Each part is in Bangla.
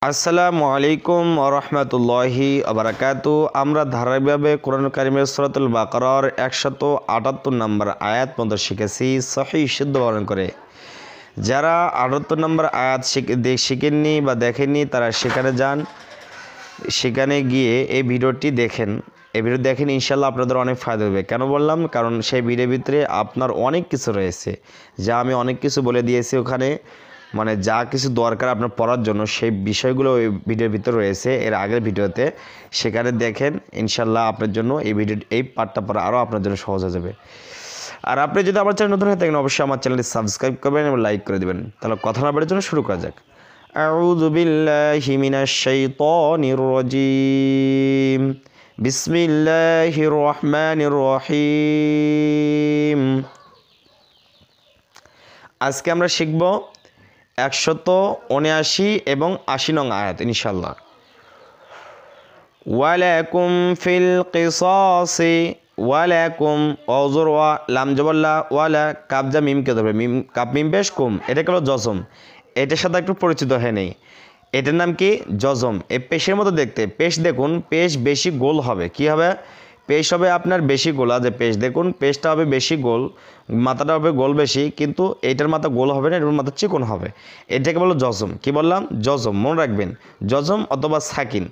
আসসালামু আলাইকুম রহমতুল্লাহি আবরাকাতু। আমরা ধারাবাহিকভাবে কোরআন কারিমের সূরাতুল বাকারার 178 নম্বর আয়াত পর্যন্ত শিখেছি সহিহ শুদ্ধ বর্ণনা করে। যারা 78 নম্বর আয়াত শিখেননি বা দেখেননি তারা সেখানে যান, সেখানে গিয়ে এই ভিডিওটি দেখেন। এই ভিডিও দেখেন, ইনশাল্লাহ আপনাদের অনেক ফায়দা হবে। কেন বললাম? কারণ সেই ভিডিওর ভিতরে আপনার অনেক কিছু রয়েছে, যা আমি অনেক কিছু বলে দিয়েছি ওখানে, মানে যা কিছু দরকার আপনার পড়ার জন্য সেই বিষয়গুলো ওই ভিডিওর ভিতরে রয়েছে এর আগের ভিডিওতে। সেখানে দেখেন, ইনশাল্লাহ আপনার জন্য এই পার্টটা পড়া আরও আপনার জন্য সহজ হয়ে যাবে। আর আপনি যদি আমার চ্যানেল নতুন হয়ে থাকেন অবশ্যই আমার চ্যানেলটি সাবস্ক্রাইব করবেন এবং লাইক করে দেবেন। তাহলে কথা না বলার জন্য শুরু করা যাক। আউযু বিল্লাহি মিনাশ শাইতানির রাজিম। বিসমিল্লাহির রহমানির রহিম। আজকে আমরা শিখব 179 এবং 80 নং আয়াত ইনশাল্লাহ। ওয়ালাকুম ফিল কিসাসি, ওয়ালাকুম অজর ওয়া লাম জবল্লা ওয়ালা কাবজা মিমকে ধরবে, মিম কাপ মিম পেশ কুম, এটা হলো জজম। এটার সাথে একটু পরিচিত হয়ে নেই। এটার নাম কি? জজম। এই পেশের মতো দেখতে। পেশ দেখুন, পেশ বেশি গোল হবে। কি হবে? পেশ হবে আপনার বেশি গোলা। যে পেশ দেখুন, পেশটা হবে বেশি গোল, মাথাটা হবে গোল বেশি, কিন্তু এইটার মাথা গোল হবে না, এটার মাথা চিকন হবে। এটাকে বলো জজম। কি বললাম? জজম। মনে রাখবেন, জজম অথবা সাকিন।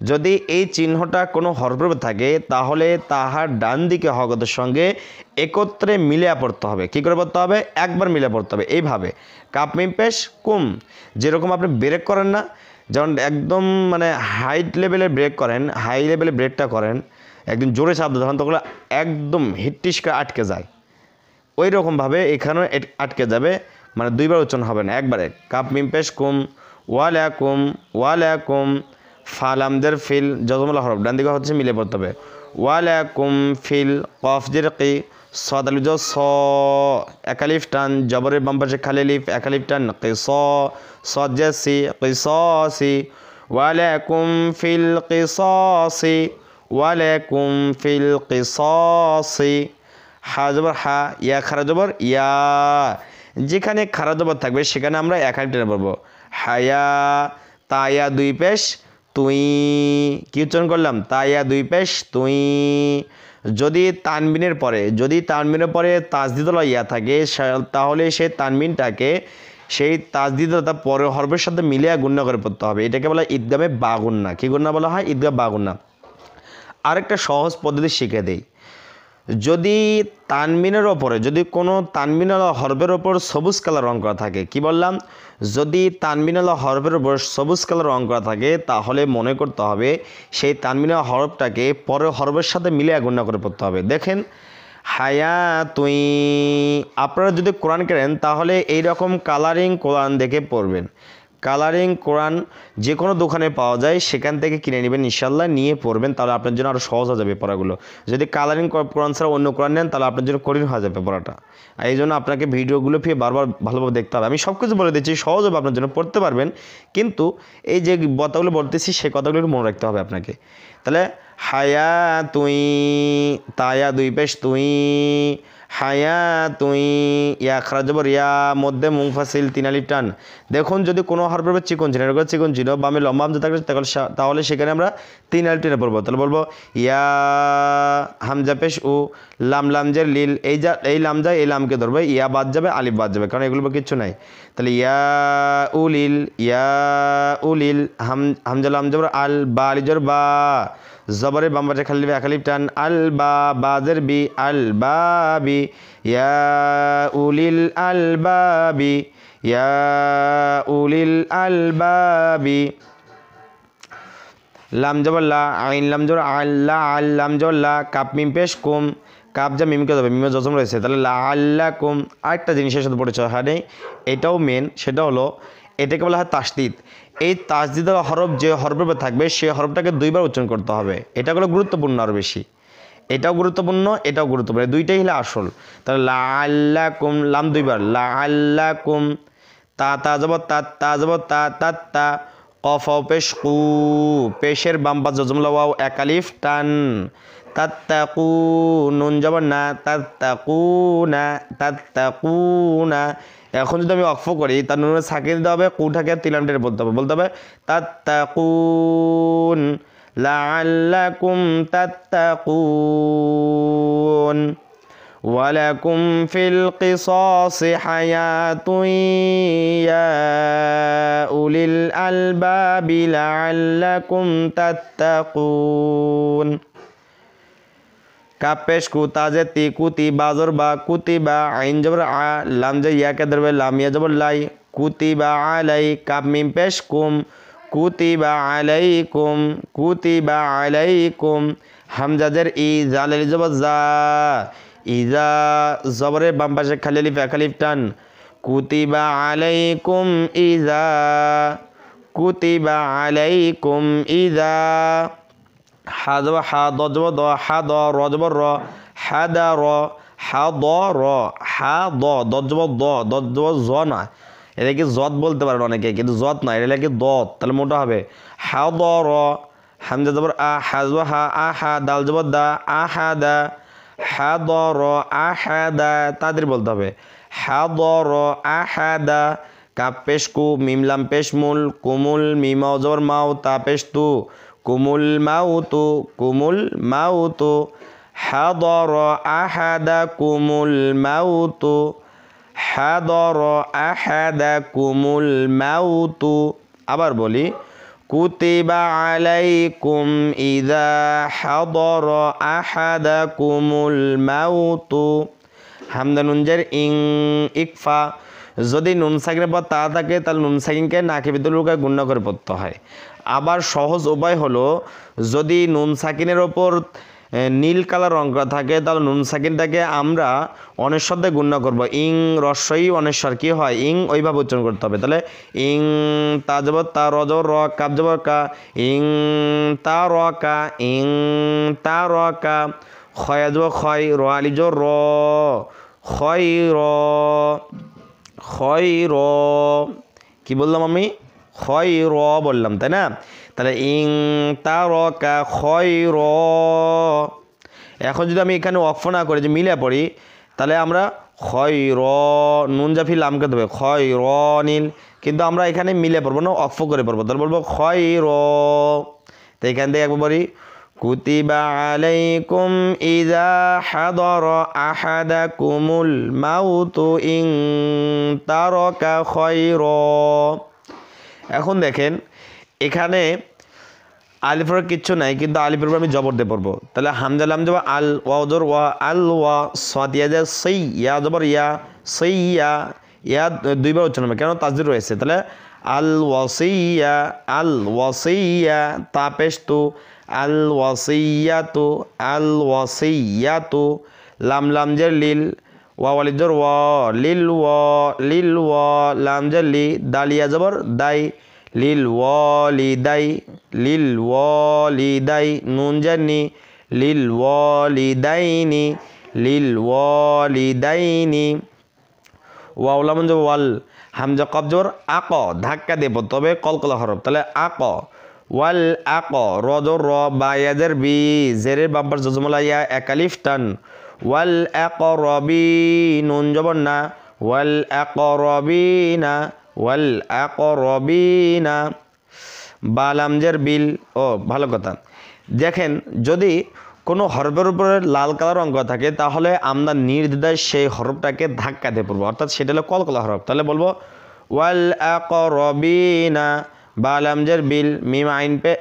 যদি এই চিহ্নটা কোনো হরফে থাকে তাহলে তাহার ডান দিকে হরকতের সঙ্গে একত্রে মিলিয়ে পড়তে হবে। কী করে পড়তে হবে? একবার মিলিয়ে পড়তে হবে। এইভাবে কাপ মিম পেশ কুম। যেরকম আপনি ব্রেক করেন না, যেমন একদম মানে হাইট লেভেলে ব্রেক করেন, হাই লেভেলে ব্রেকটা করেন, একদম জোরে চাপ যখন তখন একদম হিটটিস করে আটকে যায়, ওই রকমভাবে এখানেও আটকে যাবে। মানে দুইবার উচ্চারণ হবে না, একবারে। কাপ মিম পেশ কুম, ওয়ালাকুম ওয়ালাকুম, ফালামদের ফিল জজমুল হরফ ডান দিকে হচ্ছে মিলে পড়তে হবে। ওয়ালাকুম ফিল কফজের কি সদালিজ স একালিফ টান, জবরের বাম পাশে খালিলিফ একালিফ টান কিস সি কিসি। ওয়ালাকুম ফিল কিসি, ওয়ালাকুম ফিল কিসি। হা জবর হা, ইয়া খারা জবর ইয়া। যেখানে খারা জবর থাকবে সেখানে আমরা এক হাত টেনে পড়বো। হায়া তায়া দুই পেশ তুই। কি উচ্চারণ করলাম? তায়া দুই পেশ তুই। যদি তানবিনের পরে তাজদিদুল ইয়া থাকে তাহলে সেই তানবিনটাকে সেই তাজদিদটা পরে হরফের সাথে মিলিয়ে গুণনা করে পড়তে হবে। এটাকে বলা হয় ঈদগামে বাগুন্না। কি গুণনা বলা হয়? ঈদগাম বাগুন্না। আরেকটা সহজ পদ্ধতি শিখে দেই। যদি তানবিনের ওপরে, যদি কোনো তানবিনালা হরফের ওপর সবুজ কালার রং করা থাকে, কি বললাম? যদি তানবিনালা হরফের ওপর সবুজ কালার রং করা থাকে তাহলে মনে করতে হবে সেই তানবিনালা হরফটাকে পরের হরফের সাথে মিলে গুণনা করে পড়তে হবে। দেখেন, হায়া তুই। আপনারা যদি কোরআন কেনেন তাহলে এইরকম কালারিং কোরআন দেখে পড়বেন। কালারিং কোরআন যে কোনো দোকানে পাওয়া যায়, সেখান থেকে কিনে নেবেন ইনশাল্লাহ, নিয়ে পড়বেন, তাহলে আপনার জন্য আরও সহজ হয়ে যাবে পড়াগুলো। যদি কালারিং কোরআন ছাড়া অন্য কোরআন নেন তাহলে আপনার জন্য কঠিন হয়ে যাবে পড়াটা। আর এই জন্য আপনাকে ভিডিওগুলো ফিরে বারবার ভালোভাবে দেখতে হবে। আমি সব কিছু বলে দিচ্ছি, সহজ হবে আপনার জন্য, পড়তে পারবেন, কিন্তু এই যে কথাগুলো বলতেছি সেই কথাগুলো একটু মনে রাখতে হবে আপনাকে। তাহলে হায়া তুই, তায়া দুই পেশ তুই, হায়া তুই, ইয়া খারা জবর ইয়া, মধ্যে মুংফাসিল তিন আলিফ টান। দেখুন, যদি কোনো হরফের চিকন চিহ্ন, এরকম চিকন চিহ্ন বামে লম্বা হামজা থাকলে তাহলে সেখানে আমরা তিন আলিফ টেনে পড়বো। তাহলে বলবো ইয়া হামজা পেশ উ, লাম লামজের লিল, এই লামজা এই লামকে ধরবে, ইয়া বাদ যাবে, আলিফ বাদ যাবে, কারণ এগুলো কিচ্ছু নাই। তাহলে ইয়া উলিল, ইয়া উলিল, হামজা লাম জবর আল, বা আলিজর বা, জবরে বাম পাশে খালি একালিফ টান, আল বা বাজের বি, আল বাবি, ইয়া উলিল আল বাবি, ইয়া উলিল আল বাবি। লাম জবর লা, আইন লাম জবর আল্লাহ, আল লাম জবর লা, কাপ মিম পেশ কুম, কাপ যা মিমকে দেবে, মিমে জজম রয়েছে, তাহলে লা আল্লাহ কুম। আরেকটা জিনিসের সাথে পরিচয় হয় নেই, এটাও মেন, সেটা হলো এটাকে বলা হয় তাসদিদ। এই তাসদিদ হরফ যে হরফে থাকবে সেই হরফটাকে দুইবার উচ্চারণ করতে হবে। এটা হলো গুরুত্বপূর্ণ, আরও বেশি। এটাও গুরুত্বপূর্ণ, এটাও গুরুত্বপূর্ণ, দুইটাই হলে আসল। তাহলে লা আল্লাহ কুম, লাম দুইবার, লা আল্লাহ কুম। তা যাব তা যাব তা, কফ পেশ কু, পেশের বাম পাশ জজম ওয়াও একালিফ টান, তাত্তাকু নুন জবর না তাত্তাকুনা তাত্তাকুনা। এখন যদি আমি অক্ফ করি তার নুনে সাকিন দিতে হবে, কুটাকে তিলামটের বলতে হবে তাত্তাকুন লাআল্লাকুম তাত্তাকুন ওয়ালাকুম ফিল কিসাসি হায়াতুন ইয়া উলিল আলবাবি লাআল্লাকুম তাত্তাকুন। কাপ পেশ কু তাজে তি কুতি বাজর বা কুতিবা আইন জবর আ লাম যে ইয়াকে ধরবে লাম ইয়া জবর লাই কুতিবা আলাই কাপ মিম পেশ কুম কুতিবা আলাইকুম কুতিবা আলাইকুম হামজাদের ই জালের জবর জা ইজা জবরের বাম পাশে খালি আলিফ এক আলিফ টান কুতিবা আলাইকুম ইজা কুতিবা আলাইকুম ইজা হা জবর হা দ জবর দ হা দ র জবর র হা দা র হা দ র হা দ দ জবর দ দ জবর জ না, এটা কি জত বলতে পারেন অনেকে, কিন্তু জত না, এটা কি দত, তাহলে মোটা হবে হা দ র হামজা জবর আ হা জবর হা আ হা দাল জবর দা আ হা দা হা দ র আ হা দা তাদের বলতে হবে হা দ র আ হা দা। কাপ পেশ কু মিম লাম পেশ মুল কুমুল মিম জবর মাও তা পেশ তু কুমুল মাউতু কুমুল মাউতু হাদর আহাদা কুমুল মাউতু হাদর আহাদা কুমুল মাউতু। আবার বলি কুতিবা আলাইকুম ইযা হাদর আহাদা কুমুল মাউতু। হামদা নুনজের ইং ইকফা, যদি নুন সাকিনের পর তা থাকে তাহলে নুন সাকিনকে নাকে ভিতরে লুকায় গুণ্য করে পড়তে হয়। আবার সহজ উপায় হলো, যদি নুন সাকিনের ওপর নীল কালার রং করা থাকে তাহলে নুন সাকিনটাকে আমরা অনেশ্বর দিয়ে গুণ্য করব, ইং রস্বই অনেশ্বর কি হয় ইং, ওইভাবে উচ্চারণ করতে হবে। তাহলে ইং তা জবর তা র জবর র কাপ জবর কা ইং তা র কা ইং তা র কা খয়া জবর খয় র আলি জবর র খয় র খয় র, কি বললাম আমি খয় র বললাম তাই না। তাহলে ইং তা র কা খয় র। এখন যদি আমি এখানে অক্ফ না করে যে মিলে পড়ি তাহলে আমরা খয় র নুন জাফি লামকে দেবে খয় র নীল, কিন্তু আমরা এখানে মিলে পড়বো না, অক্ফ করে পড়বো, তাহলে বলবো খয় র। তো এখান থেকে একবার বলি কুতিবা আলাইকুম ইযা হাদর আহাদাকুমুল মাউতু ইন তারাকা খায়রা। এখন দেখেন এখানে আলিফের কিচ্ছু নাই, কিন্তু আলিফের উপর আমি জবর দিয়ে পড়বো। তাহলে হামজা লাম জবর আল ওয়া জবর ওয়া আল ওয়া সাদিয়া যে সই ইয়া জবর ইয়া সই ইয়া ইয়া দুইবার উচ্চারণ হবে, কেন তাজদিদ রয়েছে। তাহলে আল ওয়াসিয়া আল ওয়াসিয়া তা পেশ তু আল ওয়াসিয়াতু আল ওয়াসিয়াতু লাম লাম জের লিল ওয়া ওয়ালিজর ওয়া লিল ওয়া লাম জের লি দালিয়া জবর দাই লিল ওয়ালিদাই লিল ওয়ালিদাই নুন জানি লিল ওয়ালিদাইনি লিল ওয়ালিদাইনি ওয়াও লাম জবর ওয়াল হামজা কফ জবর আক ধাক্কা দিয়ে পড়তে হবে কলকলা হরফ। তাহলে আক ওয়াল আক র জবর র বা ইয়াজের বি জেরের বাম্পার জজমলা ইয়া একালিফ টান ওয়াল আকরাবি নুন জবর না ওয়াল আকরাবিনা ওয়াল আকরাবিনা বা লামজের বিল। ও ভালো কথা, দেখেন যদি কোনো হরফের উপরে লাল কালার অঙ্ক থাকে তাহলে আমরা নির্দ্বিধায় সেই হরফটাকে ধাক্কা দিয়ে পড়বো, অর্থাৎ সেটা হলো কলকলা হরফ। তাহলে বলবো ওয়াল আকরাবিনা বা লামজের বিল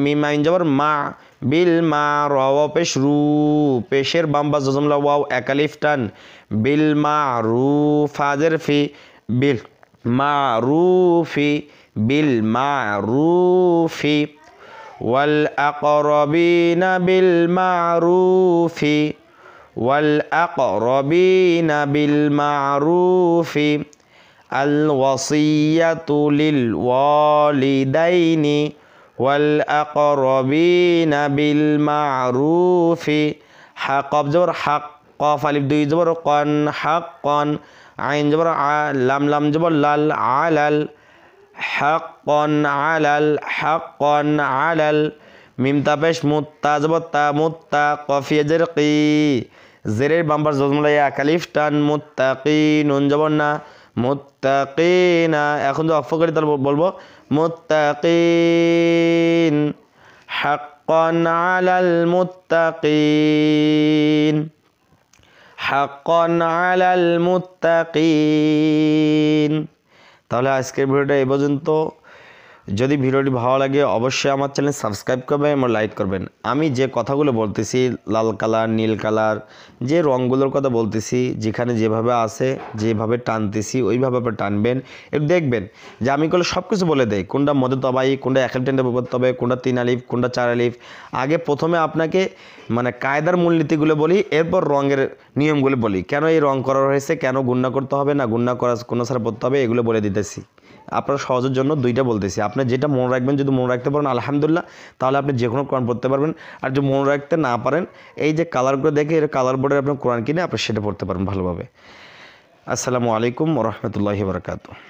মিম আইন জবর মা বিল মা র পেশ রু পেশের বাম্বা জজমলা ওয়াও একালিফ টান বিল মা রু ফাজের ফি বিল মা রুফি বিল মা রুফি ওয়াল আকরাবিনা বিল মারুফি ওয়াল আকরাবিনা বিল মারুফি আল ওয়াসিয়াতু লিল ওয়ালিদাইনি ওয়াল আকরাবিনা বিল মারুফি হাক জবর হাক কফ আলিফ দুই জবর কন হাক্কন আইন জবর আ লাম লাম জবর লাল আলাল হাক্কন আলাল হাক্কন আলাল মিম তাপেশ মুত্তা জবর তা মুত্তা কফিয়া জের কি জেরের বাম্বার জজমলা ইয়া কালিফ টান মুত্তাকি নুন জবর না মুত্তাকিনা এখন যদি অফ করি তাহলে বলবো মুত্তাকিন হাক্কান আলাল মুত্তাকিন হাক্কান আলাল মুত্তাকিন। তাহলে আজকের ভিডিওটা এই পর্যন্ত। যদি ভিডিওটি ভালো লাগে অবশ্যই আমার চ্যানেল সাবস্ক্রাইব করবেন এবং লাইক করবেন। আমি যে কথাগুলো বলতেছি লাল কালার নীল কালার যে রঙগুলোর কথা বলতেছি যেখানে যেভাবে আছে যেভাবে টানতেছি ওইভাবে আপনি টানবেন। একটু দেখবেন যে আমি করলে সব কিছু বলে দেয় কোনটা মধ্যে তবাই কোনটা এক টেন্ডে পড়তে হবে কোনটা 3 আলিফ কোনটা 4 আলিফ। আগে প্রথমে আপনাকে মানে কায়দার মূলনীতিগুলো বলি, এরপর রঙের নিয়মগুলো বলি, কেন এই রং করা হয়েছে, কেন গুণনা করতে হবে না গুণনা করা কোনো ছাড়া পড়তে হবে, এগুলো বলে দিতেছি। আপনার সহজের জন্য দুইটা বলতেছি। আপনি যেটা মনে রাখবেন, যদি মনে রাখতে পারেন আলহামদুলিল্লাহ, তাহলে আপনি যে কোনো কোরআন পড়তে পারবেন। আর যদি মনে রাখতে না পারেন এই যে কালারগুলো দেখে এর কালার বোর্ডে আপনি কোরআন কিনে আপনি সেটা পড়তে পারবেন ভালোভাবে। আসসালামু আলাইকুম ওয়া রাহমাতুল্লাহি ওয়া বারাকাতুহু।